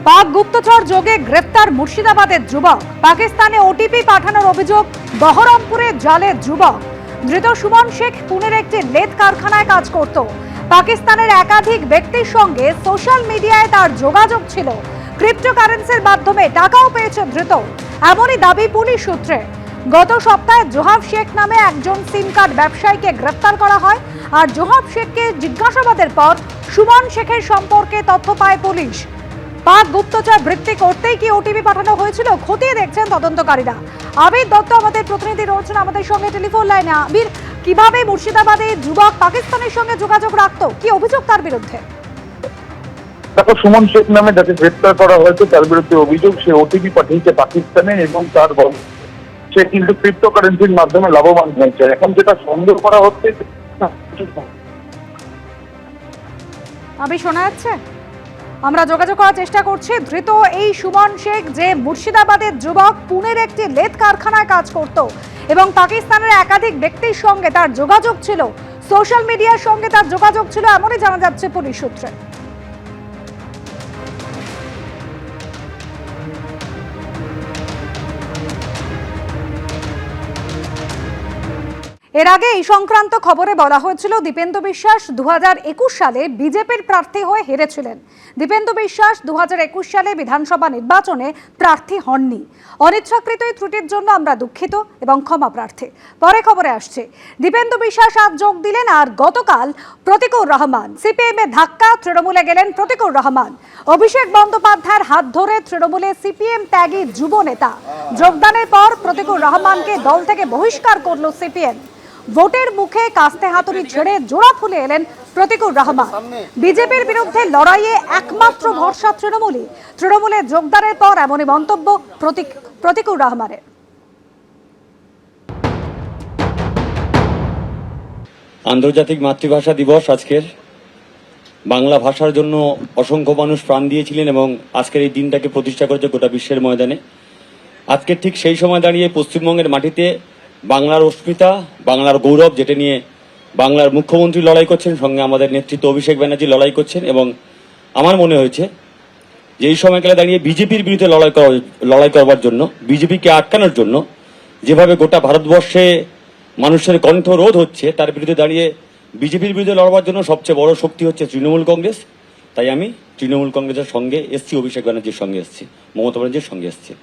পাক গুপ্তচর যোগে গ্রেফতার মুর্শিদাবাদের যুবক। পাকিস্তানে ওটিপি পাঠানোর অভিযোগ। বহরমপুরে জালে যুবক ধৃত সুমন শেখ পুনের একটি লেদ কারখানায় কাজ করত। পাকিস্তানের একাধিক ব্যক্তির সঙ্গে সোশ্যাল মিডিয়ায় তার যোগাযোগ ছিল। ক্রিপ্টোকারেন্সির মাধ্যমে টাকাও পেয়েছে ধৃত, এমনই দাবি পুলিশ সূত্রে। গত সপ্তাহে জোহাব শেখ নামে একজন সিম কার্ড ব্যবসায়ীকে গ্রেফতার করা হয়। আর জোহাব শেখকে জিজ্ঞাসাবাদের পর সুমন শেখের সম্পর্কে তথ্য পায় পুলিশ। পাক গুপ্তচর বৃত্তি করতেই কি ওটিপি পাঠানো হয়েছিল খতিয়ে দেখছেন তদন্তকারীরা। আবির দত্ত আমাদের প্রতিনিধি রয়েছেন আমাদের সঙ্গে টেলিফোন লাইনে। আবির, কিভাবে মুর্শিদাবাদে যুবক পাকিস্তানের সঙ্গে যোগাযোগ রাখতো, কি অভিযোগ তার বিরুদ্ধে? দেখো, সুমন শেখ নামে যাকে গ্রেপ্তার করা হয়েছে তার বিরুদ্ধে অভিযোগ সে ওটিপি পাঠিয়েছে পাকিস্তানে এবং তার সে কিন্তু ক্রিপ্টোকারেন্সির মাধ্যমে লাভবান হয়েছে। এখন যেটা সন্দেহ করা হচ্ছে, আবির শোনা যাচ্ছে? আমরা যোগাযোগ করার চেষ্টা করছি। ধৃত এই সুমন শেখ যে মুর্শিদাবাদের যুবক, পুনের একটি লেদ কারখানায় কাজ করত এবং পাকিস্তানের একাধিক ব্যক্তির সঙ্গে তার যোগাযোগ ছিল, সোশ্যাল মিডিয়ার সঙ্গে তার যোগাযোগ ছিল, এমনই জানা যাচ্ছে পুলিশ সূত্রে। এর আগে এই সংক্রান্ত খবরে বলা হয়েছিল দীপেন্দু বিশ্বাস 2021 সালে বিজেপির প্রার্থী হয়ে হেরেছিলেন। দীপেন্দু বিশ্বাস 2021 সালে বিধানসভা নির্বাচনে প্রার্থী হননি। অনিচ্ছাকৃত এই ত্রুটির জন্য আমরা দুঃখিত এবং ক্ষমা প্রার্থী। পরে খবরে আসছে দীপেন্দু বিশ্বাস আজ যোগ দিলেন। আর গতকাল প্রতীকুর রহমান, সিপিএম এ ধাক্কা, তৃণমূলে গেলেন প্রতীকুর রহমান। অভিষেক বন্দ্যোপাধ্যায়ের হাত ধরে তৃণমূলে সিপিএম ত্যাগী যুব নেতা। যোগদানের পর প্রতীকুর রহমানকে দল থেকে বহিষ্কার করল সিপিএম। ভোটের মুখে কাস্তে হাতুড়ি ছেড়ে জোড়া ফুলে এলেন প্রতীকুর রহমান। বিজেপির বিরুদ্ধে লড়াইয়ে একমাত্র ভরসা তৃণমূলই। তৃণমূলে যোগদানের পর এমনই মন্তব্য প্রতীকুর রহমানের। আন্তর্জাতিক মাতৃভাষা দিবস আজকের। বাংলা ভাষার জন্য অসংখ্য মানুষ প্রাণ দিয়েছিলেন এবং আজকের এই দিনটাকে প্রতিষ্ঠা করেছে গোটা বিশ্বের ময়দানে। আজকের ঠিক সেই সময় দাঁড়িয়ে পশ্চিমবঙ্গের মাটিতে বাংলার অস্মিতা, বাংলার গৌরব, যেটা নিয়ে বাংলার মুখ্যমন্ত্রী লড়াই করছেন, সঙ্গে আমাদের নেতৃত্ব অভিষেক ব্যানার্জি লড়াই করছেন। এবং আমার মনে হয়েছে যে এই সময়কালে দাঁড়িয়ে বিজেপির বিরুদ্ধে লড়াই করবার জন্য, বিজেপিকে আটকানোর জন্য যেভাবে গোটা ভারতবর্ষে মানুষের কণ্ঠ রোধ হচ্ছে, তার বিরুদ্ধে দাঁড়িয়ে বিজেপির বিরুদ্ধে লড়বার জন্য সবচেয়ে বড় শক্তি হচ্ছে তৃণমূল কংগ্রেস। তাই আমি তৃণমূল কংগ্রেসের সঙ্গে এসছি, অভিষেক ব্যানার্জির সঙ্গে এসছি, মমতা ব্যানার্জির সঙ্গে এসছি।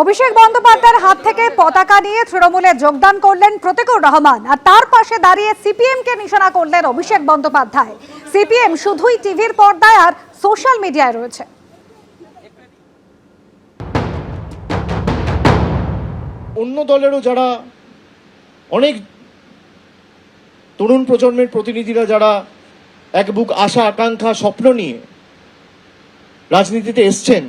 অভিষেক বন্দ্যোপাধ্যায়ের হাত থেকে পতাকা নিয়ে তৃণমূলে যোগদান করলেন প্রতীকুর রহমান। আর তার পাশে দাঁড়িয়ে সিপিএম কে নিশানা করলেন অভিষেক বন্দ্যোপাধ্যায়। সিপিএম শুধুই টিভির পর্দায় আর সোশ্যাল মিডিয়ায় রয়েছে। অন্য দলেরও যারা অনেক তরুণ প্রজন্মের প্রতিনিধিরা যারা এক বুক আশা, আকাঙ্ক্ষা, স্বপ্ন নিয়ে রাজনীতিতে এসছেন,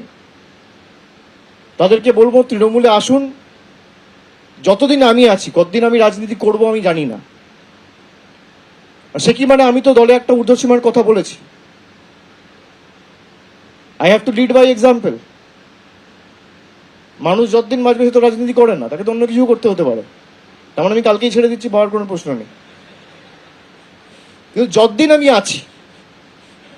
তাদেরকে বলবো তৃণমূলে আসুন। যতদিন আমি আছি, কতদিন আমি রাজনীতি করব আমি জানি না। সে কি মানে আমি তো দলে একটা ঊর্ধ্বসীমার কথা বলেছি। I have to lead by example. মানুষ যতদিন বাঁচবে সে তো রাজনীতি করে না, তাকে তো অন্য কিছু করতে হতে পারে। তেমন আমি কালকেই ছেড়ে দিচ্ছি, পাওয়ার কোনো প্রশ্ন নেই। কিন্তু যতদিন আমি আছি,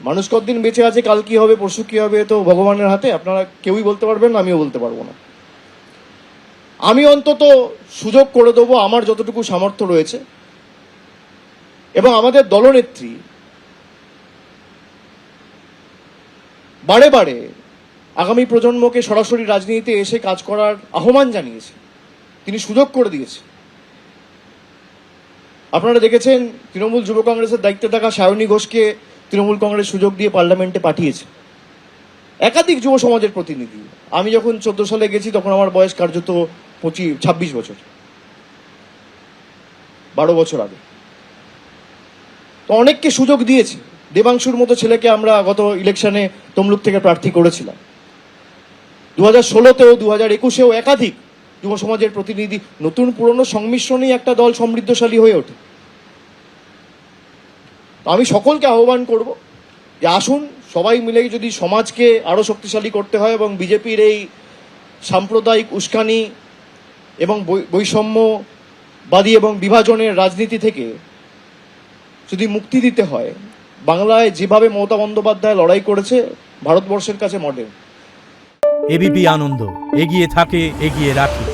মানুষ কতদিন বেঁচে আছে, কাল কি হবে, পরশু কি হবে, তো ভগবানের হাতে। আপনারা কেউই বলতে পারবেন না, আমিও বলতে পারবো না। আমি অন্তত সুযোগ করে দেবো আমার যতটুকু সামর্থ্য রয়েছে। এবং আমাদের দলনেত্রী বারে বারে আগামী প্রজন্মকে সরাসরি রাজনীতিতে এসে কাজ করার আহ্বান জানিয়েছে, তিনি সুযোগ করে দিয়েছে। আপনারা দেখেছেন তৃণমূল যুব কংগ্রেসের দায়িত্বে থাকা সায়নী ঘোষকে তৃণমূল কংগ্রেস সুযোগ দিয়ে পার্লামেন্টে পাঠিয়েছে। একাধিক যুব সমাজের প্রতিনিধি। আমি যখন 14 সালে গেছি তখন আমার বয়স কার্যত 26 বছর, 12 বছর আগে। তো অনেককে সুযোগ দিয়েছে। দেবাংশুর মতো ছেলেকে আমরা গত ইলেকশনে তমলুক থেকে প্রার্থী করেছিলাম। 2016তেও 2021এও একাধিক যুব সমাজের প্রতিনিধি। নতুন পুরনো সংমিশ্রণেই একটা দল সমৃদ্ধশালী হয়ে ওঠে। আমি সকলকে আহ্বান করব যে আসুন, সবাই মিলে যদি সমাজকে আরো শক্তিশালী করতে হয় এবং বিজেপির এই সাম্প্রদায়িক উস্কানি এবং বৈষম্যবাদী এবং বিভাজনের রাজনীতি থেকে যদি মুক্তি দিতে হয়, বাংলায় যেভাবে মমতা বন্দ্যোপাধ্যায় লড়াই করেছে, ভারতবর্ষের কাছে মডেল। এবিপি আনন্দ এগিয়ে থাকে, এগিয়ে রাখে।